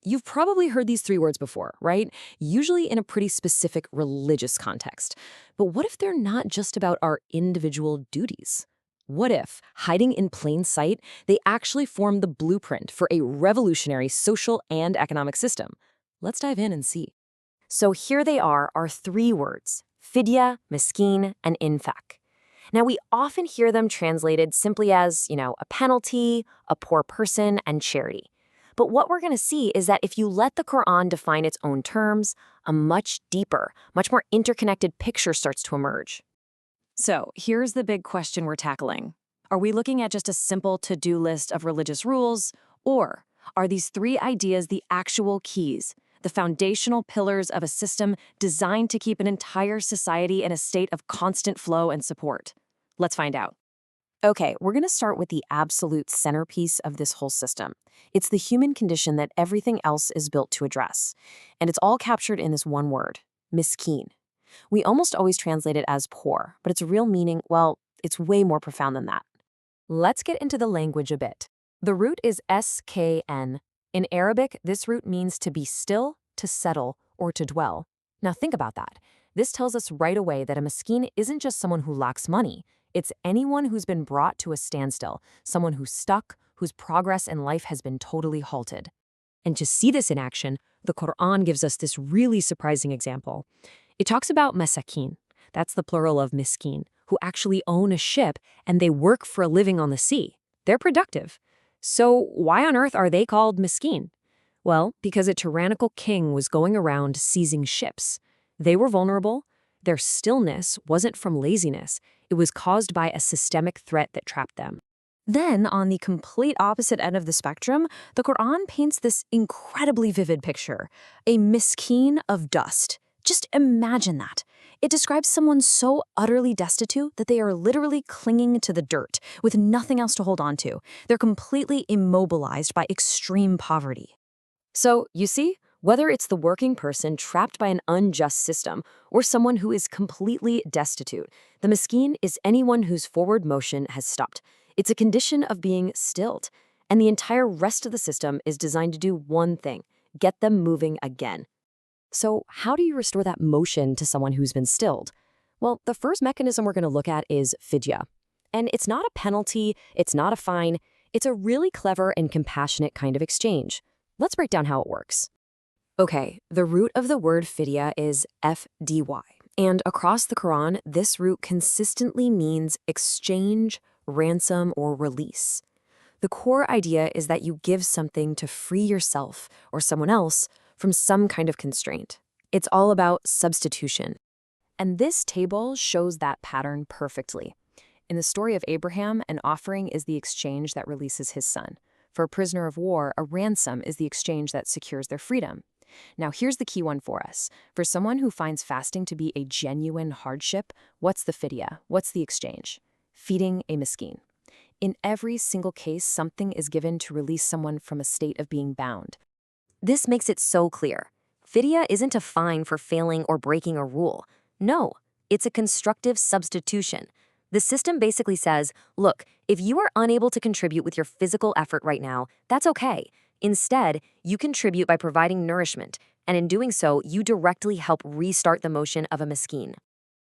You've probably heard these three words before, right? Usually in a pretty specific religious context. But what if they're not just about our individual duties? What if, hiding in plain sight, they actually form the blueprint for a revolutionary social and economic system? Let's dive in and see. So here they are, our three words: Fidyah, Miskeen, and Infaq. Now, we often hear them translated simply as, a penalty, a poor person, and charity. But what we're going to see is that if you let the Quran define its own terms, a much deeper, much more interconnected picture starts to emerge. So here's the big question we're tackling. Are we looking at just a simple to-do list of religious rules? Or are these three ideas the actual keys, the foundational pillars of a system designed to keep an entire society in a state of constant flow and support? Let's find out. Okay, we're going to start with the absolute centerpiece of this whole system. It's the human condition that everything else is built to address. And it's all captured in this one word: miskeen. We almost always translate it as poor, but its real meaning, well, it's way more profound than that. Let's get into the language a bit. The root is skn. In Arabic, this root means to be still, to settle, or to dwell. Now think about that. This tells us right away that a miskeen isn't just someone who lacks money. It's anyone who's been brought to a standstill, someone who's stuck, whose progress in life has been totally halted. And to see this in action, the Quran gives us this really surprising example. It talks about masakin, that's the plural of miskeen, who actually own a ship and they work for a living on the sea. They're productive. So why on earth are they called miskeen? Well, because a tyrannical king was going around seizing ships. They were vulnerable. Their stillness wasn't from laziness. It was caused by a systemic threat that trapped them. Then, on the complete opposite end of the spectrum, the Quran paints this incredibly vivid picture: a miskeen of dust. Just imagine that. It describes someone so utterly destitute that they are literally clinging to the dirt, with nothing else to hold on to. They're completely immobilized by extreme poverty. So, you see, whether it's the working person trapped by an unjust system or someone who is completely destitute, the miskeen is anyone whose forward motion has stopped. It's a condition of being stilled, and the entire rest of the system is designed to do one thing: get them moving again. So how do you restore that motion to someone who's been stilled? Well, the first mechanism we're going to look at is fidyah. And it's not a penalty, it's not a fine, it's a really clever and compassionate kind of exchange. Let's break down how it works. Okay, the root of the word fidyah is FDY. And across the Quran, this root consistently means exchange, ransom, or release. The core idea is that you give something to free yourself or someone else from some kind of constraint. It's all about substitution. And this table shows that pattern perfectly. In the story of Abraham, an offering is the exchange that releases his son. For a prisoner of war, a ransom is the exchange that secures their freedom. Now here's the key one for us. For someone who finds fasting to be a genuine hardship, what's the fidyah? What's the exchange? Feeding a miskeen. In every single case, something is given to release someone from a state of being bound. This makes it so clear. Fidyah isn't a fine for failing or breaking a rule. No, it's a constructive substitution. The system basically says, look, if you are unable to contribute with your physical effort right now, that's okay. Instead, you contribute by providing nourishment, and in doing so, you directly help restart the motion of a miskeen.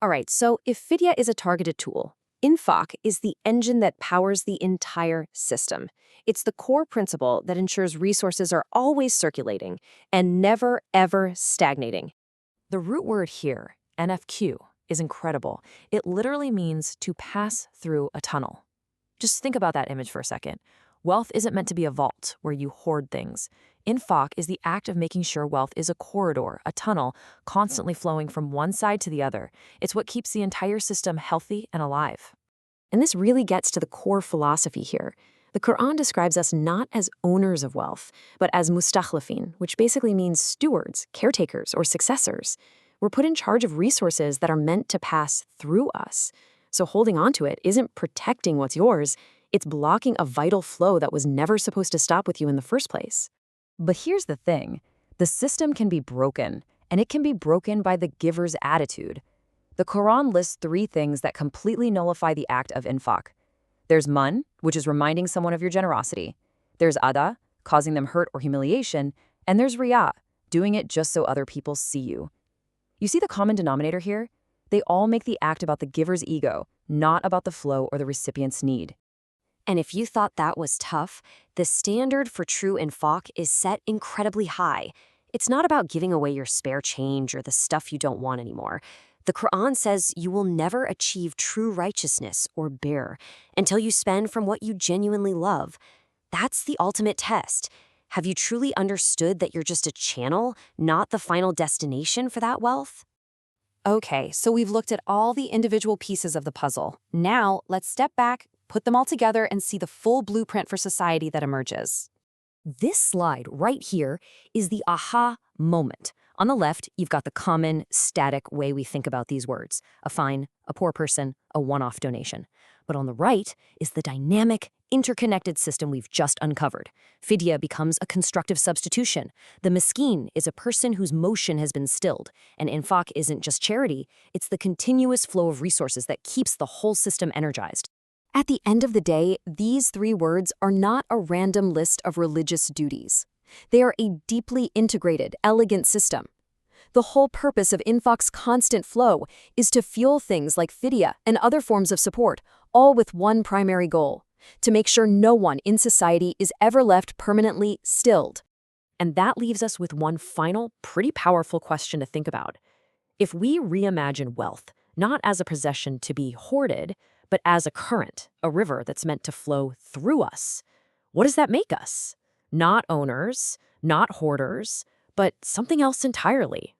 All right, so if fidyah is a targeted tool, Infaq is the engine that powers the entire system. It's the core principle that ensures resources are always circulating and never, ever stagnating. The root word here, NFQ, is incredible. It literally means to pass through a tunnel. Just think about that image for a second. Wealth isn't meant to be a vault where you hoard things. Infaq is the act of making sure wealth is a corridor, a tunnel, constantly flowing from one side to the other. It's what keeps the entire system healthy and alive. And this really gets to the core philosophy here. The Quran describes us not as owners of wealth, but as mustakhlifin, which basically means stewards, caretakers, or successors. We're put in charge of resources that are meant to pass through us. So holding onto it isn't protecting what's yours, it's blocking a vital flow that was never supposed to stop with you in the first place. But here's the thing. The system can be broken, and it can be broken by the giver's attitude. The Quran lists 3 things that completely nullify the act of infaq. There's man, which is reminding someone of your generosity. There's ada, causing them hurt or humiliation. And there's riyah, doing it just so other people see you. You see the common denominator here? They all make the act about the giver's ego, not about the flow or the recipient's need. And if you thought that was tough, the standard for true infaq is set incredibly high. It's not about giving away your spare change or the stuff you don't want anymore. The Quran says you will never achieve true righteousness or birr until you spend from what you genuinely love. That's the ultimate test. Have you truly understood that you're just a channel, not the final destination for that wealth? Okay, so we've looked at all the individual pieces of the puzzle. Now, let's step back, put them all together, and see the full blueprint for society that emerges. This slide right here is the aha moment. On the left, you've got the common, static way we think about these words: a fine, a poor person, a one-off donation. But on the right is the dynamic, interconnected system we've just uncovered. Fidyah becomes a constructive substitution. The Miskeen is a person whose motion has been stilled. And Infaq isn't just charity, it's the continuous flow of resources that keeps the whole system energized. At the end of the day, these three words are not a random list of religious duties. They are a deeply integrated, elegant system. The whole purpose of Infaq's constant flow is to fuel things like Fidyah and other forms of support, all with one primary goal: to make sure no one in society is ever left permanently stilled. And that leaves us with one final, pretty powerful question to think about. If we reimagine wealth, not as a possession to be hoarded, but as a current, a river that's meant to flow through us, what does that make us? Not owners, not hoarders, but something else entirely.